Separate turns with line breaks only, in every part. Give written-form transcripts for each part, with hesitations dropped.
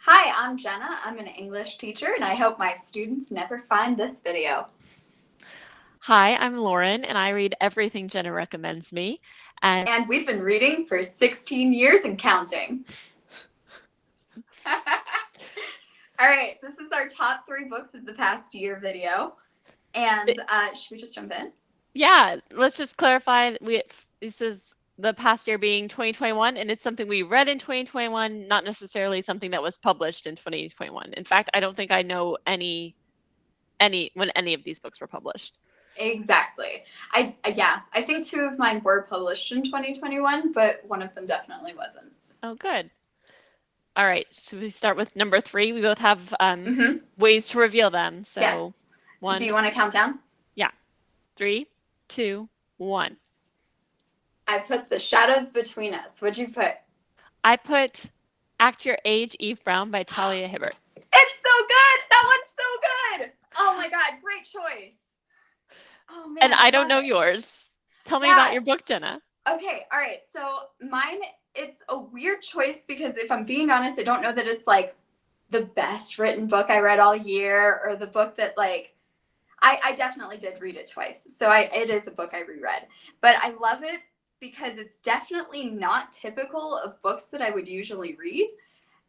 Hi, I'm Jenna. I'm an English teacher, and I hope my students never find this video.
Hi, I'm Lauren, and I read everything Jenna recommends me. And
And we've been reading for 16 years and counting. All right, this is our top 3 books of the past year video. And should we just jump in?
yeah, let's just clarify this is the past year being 2021, and it's something we read in 2021, not necessarily something that was published in 2021. In fact, I don't think I know any when any of these books were published.
Exactly. I think 2 of mine were published in 2021, but one of them definitely wasn't.
Oh, good. All right, so we start with number 3. We both have
Mm-hmm.
ways to reveal them. So,
Yes. Do you
one,
want to count down?
yeah, 3, 2, 1.
I put The Shadows Between Us. What'd you put?
I put Act Your Age, Eve Brown by Talia Hibbert.
It's so good! That one's so good! Oh my god, great choice. Oh man,
And I don't know
it.
yours. Tell me about
Yeah.
your book, Jenna.
Okay, all right. So mine, it's a weird choice because if I'm being honest, I don't know that it's like the best written book I read all year or the book that like I definitely did read it twice. So it is a book I reread. But I love it because it's definitely not typical of books that I would usually read.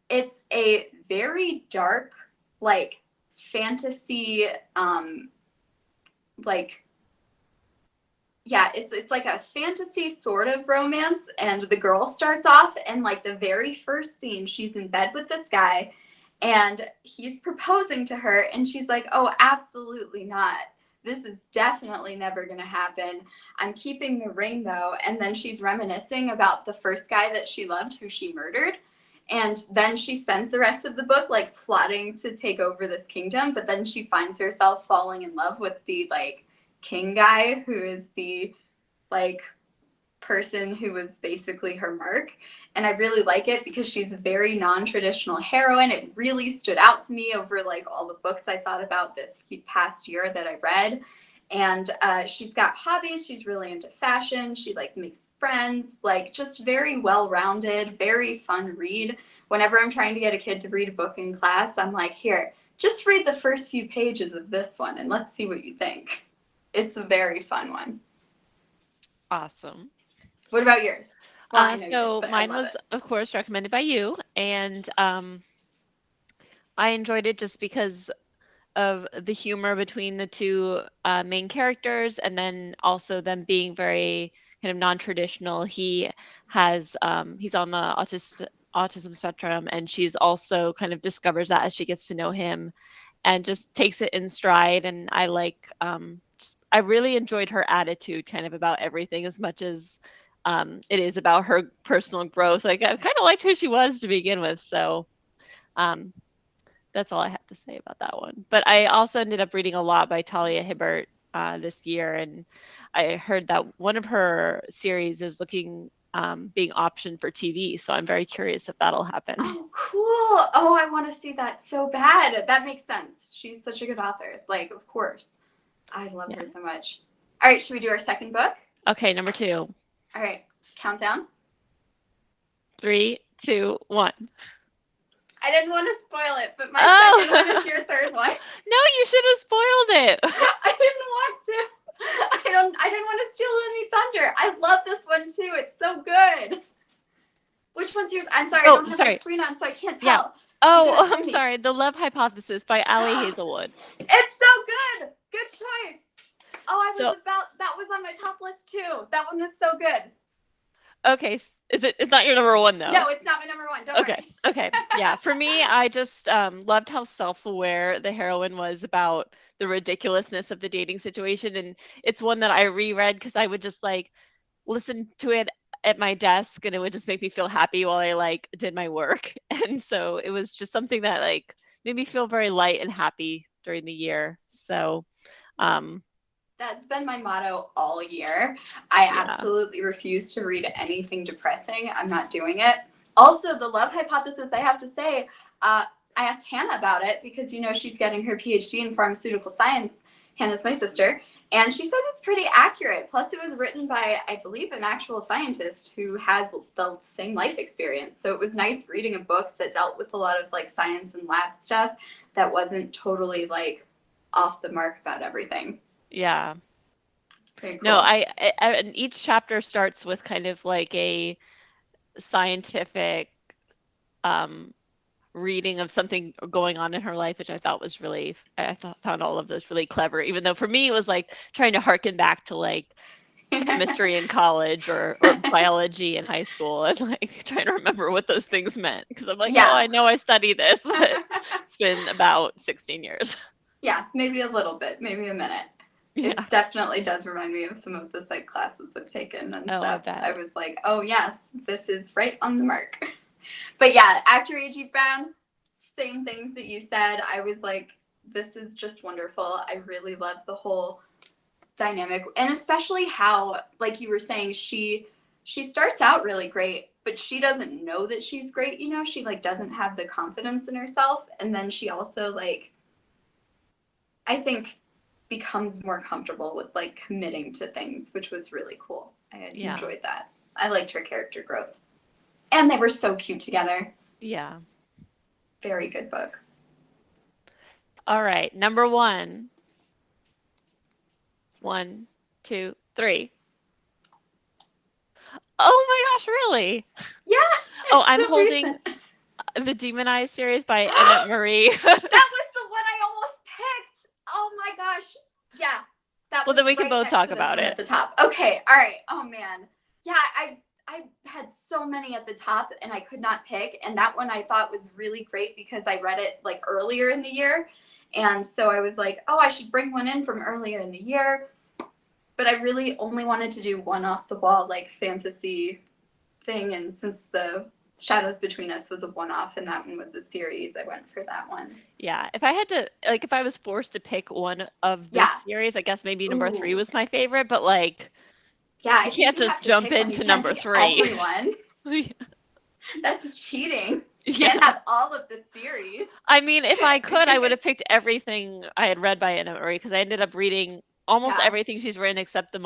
It's a very dark, like fantasy, like yeah, it's like a fantasy sort of romance, and the girl starts off and like the very first scene, she's in bed with this guy, and he's proposing to her, and she's like, "Oh, absolutely not. This is definitely never gonna happen. I'm keeping the ring though." And then she's reminiscing about the first guy that she loved, who she murdered. And then she spends the rest of the book like plotting to take over this kingdom, but then she finds herself falling in love with the like king guy who is the like person who was basically her mark. And I really like it because she's a very non-traditional heroine. It really stood out to me over like all the books I thought about this past year that I read. And she's got hobbies. She's really into fashion. She like makes friends, like just very well-rounded, very fun read. Whenever I'm trying to get a kid to read a book in class, I'm like, here, just read the first few pages of this one and let's see what you think. It's a very fun one.
Awesome.
What about yours? Well, I know yours,
So
but I
mine
love
was,
it.
of course, recommended by you, and I enjoyed it just because of the humor between the two main characters, and then also them being very kind of non-traditional. He's on the autism spectrum, and she's also kind of discovers that as she gets to know him, and just takes it in stride. And I like I really enjoyed her attitude, kind of about everything, as much as it is about her personal growth. Like I kind of liked who she was to begin with, so. Um, that's all I have to say about that one. But I also ended up reading a lot by Talia Hibbert this year, and I heard that one of her series is looking being optioned for TV. So I'm very curious if that'll happen.
Oh, cool. Oh, I want to see that so bad. That makes sense. She's such a good author. Like, of course. I love
Yeah.
her so much. All right, should we do our second book?
Okay, number 2.
All right, countdown.
3, 2, 1.
I didn't want to spoil it, but my second one
Oh
is your third one.
no, you should have spoiled it.
I didn't want to. I didn't want to steal any thunder. I love this one too. It's so good. Which one's yours? I'm sorry, I
Oh,
don't have my
sorry.
screen on, so I can't
Yeah.
tell. You
Oh,
gotta tell
I'm
me.
sorry. The Love Hypothesis by Ali Hazelwood.
It's so good. Good choice. Oh,
So,
that was on my top list too. That one was so good.
okay, it's not your number 1 though.
No, it's not my number one. Don't
Okay.
worry.
Okay. Yeah. For me, I just loved how self-aware the heroine was about the ridiculousness of the dating situation, and it's one that I reread because I would just like listen to it at my desk, and it would just make me feel happy while I like did my work. And so it was just something that like made me feel very light and happy during the year. So, um,
That's been my motto all year. I
yeah.
absolutely refuse to read anything depressing. I'm not doing it. Also, the love hypothesis, I have to say, I asked Hannah about it because, you know, she's getting her PhD in pharmaceutical science. Hannah's my sister, and she says it's pretty accurate. Plus, it was written by, I believe, an actual scientist who has the same life experience. So it was nice reading a book that dealt with a lot of like science and lab stuff that wasn't totally like off the mark about everything.
Yeah.
Very cool.
No, and each chapter starts with kind of like a scientific um reading of something going on in her life, which I thought was really, found all of those really clever, even though for me it was like trying to harken back to like chemistry in college or biology in high school and like trying to remember what those things meant. Because I'm like, oh,
Yeah.
I know I studied this, but it's been about 16 years.
Yeah, maybe a little bit, maybe a minute.
Yeah.
It definitely does remind me of some of the psych classes I've taken and
Oh, I
stuff.
bet.
I was like, oh yes, this is right on the mark. But yeah, after A.G. Brown, same things that you said. I was like, this is just wonderful. I really love the whole dynamic, and especially how, like you were saying, she starts out really great, but she doesn't know that she's great. You know, she like doesn't have the confidence in herself, and then she also like, I think, becomes more comfortable with like committing to things, which was really cool. I
Yeah.
enjoyed that. I liked her character growth, and they were so cute together.
Yeah.
Very good book.
All right. Number one. 1, 2, 3. Oh my gosh, really?
Yeah,
Oh,
it's
I'm
so
holding
recent.
the Demonized series by Annette Marie.
That was the one I almost picked. Oh my gosh. Yeah, that
Well, then
was
we can
right
both
next
talk
to this
about
one
it.
at the top. Okay, all right. Oh man. Yeah, I had so many at the top and I could not pick. And that one I thought was really great because I read it like earlier in the year. And so I was like, oh, I should bring one in from earlier in the year. But I really only wanted to do one off the wall like fantasy thing. And since the Shadows Between Us was a one off and that one was a series, I went for that one.
Yeah, if I had to, like, if I was forced to pick one of this
Yeah.
series, I guess maybe number 3
Ooh.
was my favorite, but like,
Yeah,
you
I think
can't
you
just
have to
jump
pick one. You
into
can't
number
pick
3.
everyone.
Yeah.
That's cheating. You
Yeah.
can't have all of the series.
I mean, if I could, I would have picked everything I had read by Anna Marie because I ended up reading almost
Yeah.
everything she's written except the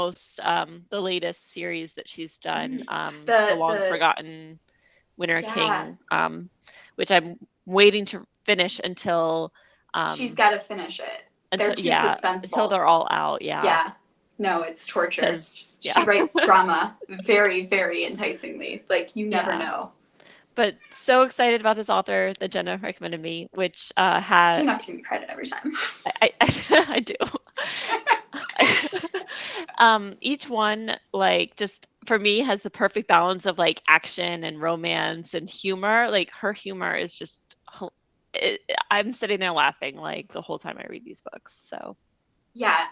latest series that she's done, The Long
The
Forgotten Winter
yeah,
King, which I'm waiting to finish
she's
um
got to finish it. They're too
yeah, until
suspenseful.
they're all out, yeah.
Yeah. No, it's torture.
Because
She
yeah.
writes drama very, very enticingly. Like you never
Yeah.
know.
But so excited about this author that Jenna recommended me, which
You
had
don't have to give me credit every time.
I do. Each one, like, just for me, has the perfect balance of like action and romance and humor. Like, her humor is just, it, I'm sitting there laughing like the whole time I read these books. So,
Yeah,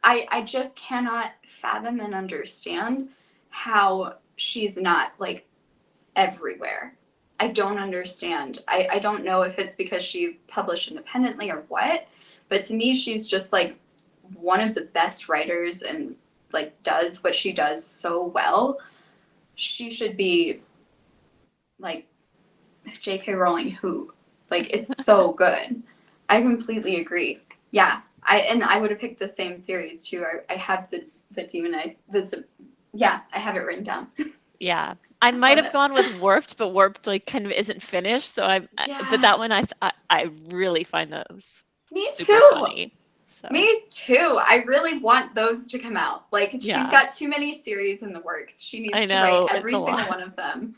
I just cannot fathom and understand how she's not like everywhere. I don't understand. I don't know if it's because she published independently or what, but to me, she's just like one of the best writers and like does what she does so well. She should be like J.K. Rowling who. Like it's so good. I completely agree. Yeah. I would have picked the same series too. I have the Demonized. Yeah, I have it written down.
yeah. I might
Love
have
it.
gone with Warped, but Warped like kind of isn't finished. So but
Yeah.
that one I really find those
Me
super
too.
funny. So,
Me too. I really want those to come out. Like she's
yeah,
got too many series in the works. She
I
needs to write
know it's
every
a
single
lot.
one of them.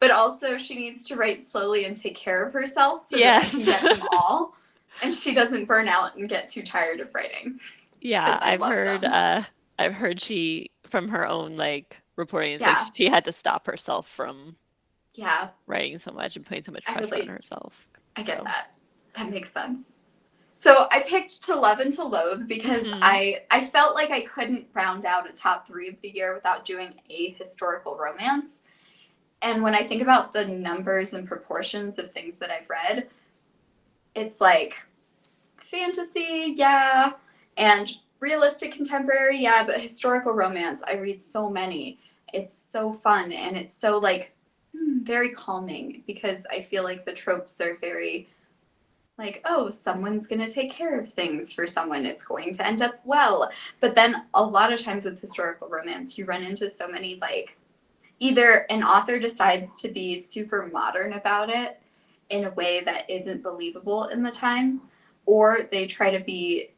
But also she needs to write slowly and take care of herself so that I
Yes.
can get them all. And she doesn't burn out and get too tired of writing.
Yeah,
Because I love them.
I've heard she from her own like reporting, it's like
Yeah.
she had to stop herself from
Yeah.
writing so much and putting so much
I
pressure on
really
herself.
I get
So,
that. That makes sense. So I picked To Love and to Loathe because
mhm.
I felt like I couldn't round out a top 3 of the year without doing a historical romance. And when I think about the numbers and proportions of things that I've read, it's like fantasy, yeah, and realistic contemporary, yeah, but historical romance, I read so many. It's so fun and it's so like very calming because I feel like the tropes are very like, oh, someone's going to take care of things for someone. It's going to end up well. But then a lot of times with historical romance, you run into so many, like, either an author decides to be super modern about it in a way that isn't believable in the time, or they try to be,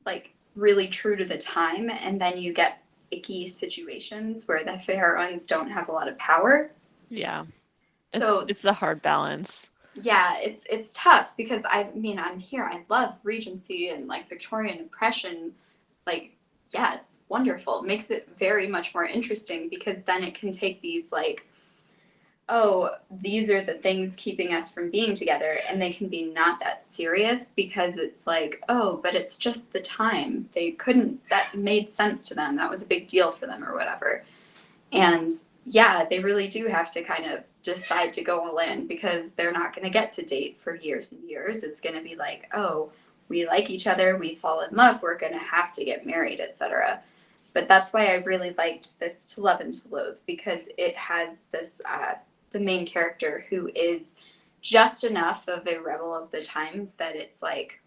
like, really true to the time, and then you get icky situations where the heroines don't have a lot of power.
Yeah.
So
It's a hard balance.
yeah, it's tough because I mean I'm here. I love Regency and like Victorian impression. Like, yeah, it's wonderful. It makes it very much more interesting because then it can take these like, oh, these are the things keeping us from being together, and they can be not that serious because it's like, oh, but it's just the time. They couldn't, that made sense to them. That was a big deal for them or whatever. And yeah, they really do have to kind of decide to go all in because they're not going to get to date for years and years. It's going to be like, oh, we like each other, we fall in love, we're going to have to get married, etc. But that's why I really liked this To Love and to Loathe, because it has this the main character who is just enough of a rebel of the times that it's like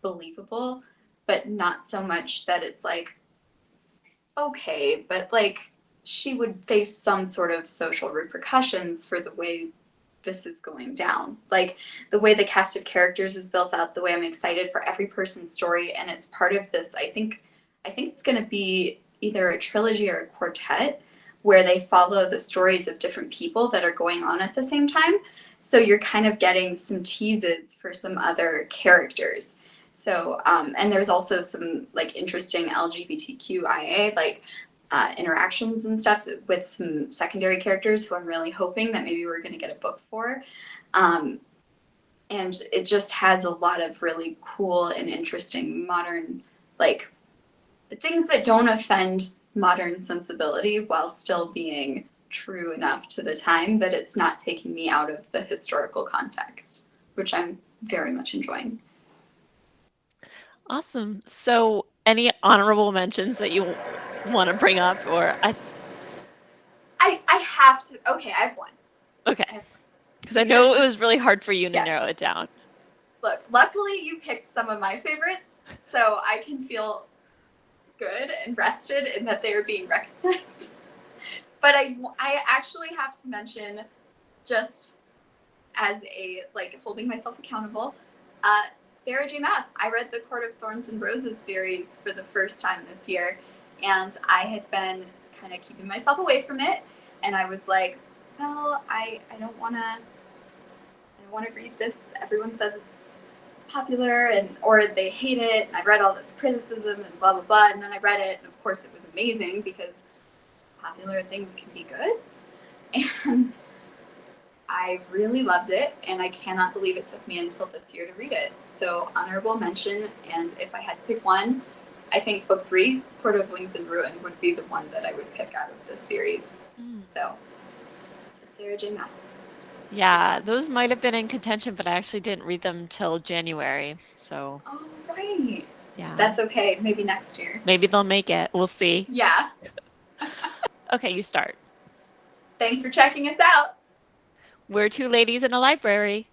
believable, but not so much that it's like, okay, but like she would face some sort of social repercussions for the way this is going down. Like the way the cast of characters was built out, the way I'm excited for every person's story, and it's part of this, I think it's going to be either a trilogy or a quartet where they follow the stories of different people that are going on at the same time. So you're kind of getting some teases for some other characters. So, and there's also some like interesting LGBTQIA like interactions and stuff with some secondary characters who I'm really hoping that maybe we're going to get a book for. Um, and it just has a lot of really cool and interesting modern, like, things that don't offend modern sensibility while still being true enough to the time that it's not taking me out of the historical context, which I'm very much enjoying.
Awesome. So, any honorable mentions that you want to bring up, or
I have to. Okay, I have one.
okay,
I have one.
because I know it was really hard for you to
Yes.
narrow it down.
Look, luckily you picked some of my favorites, so I can feel good and rested in that they are being recognized. But I actually have to mention, just as a like holding myself accountable, uh, Sarah J. Maas. I read the Court of Thorns and Roses series for the first time this year, and I had been kind of keeping myself away from it, and I was like, well, I don't want to read this. Everyone says it's popular and or they hate it, and I read all this criticism and blah blah blah, and then I read it, and of course it was amazing because popular things can be good, and I really loved it, and I cannot believe it took me until this year to read it. So honorable mention, and if I had to pick one, I think book 3, Court of Wings and Ruin, would be the one that I would pick out of this series. So Sarah J. Maas.
Yeah, those might have been in contention, but I actually didn't read them till January. So,
Oh, right.
yeah.
That's okay. Maybe next year.
Maybe they'll make it. We'll see.
Yeah.
Okay, you start.
Thanks for checking us out.
We're two ladies in a library.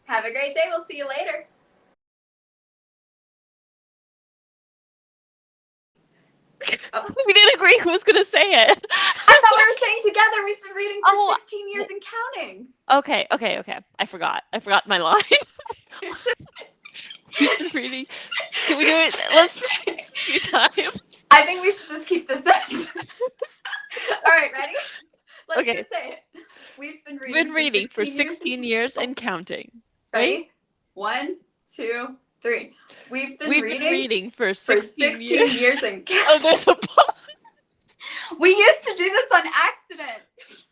Have a great day. We'll see you later.
Oh. We didn't agree who was going to say it.
I thought we were saying together. We've been reading for 16 years and counting.
Okay. I forgot my line. We've been reading. Can we do it? Let's read it a few times.
I think we should just keep this in. All right, ready? Let's just say it. We've been reading
for 16 years and counting.
Ready?
Right?
1, 2, 3. We've been
reading for
16 years and counting.
Oh, there's a pause.
We used to do this on accident.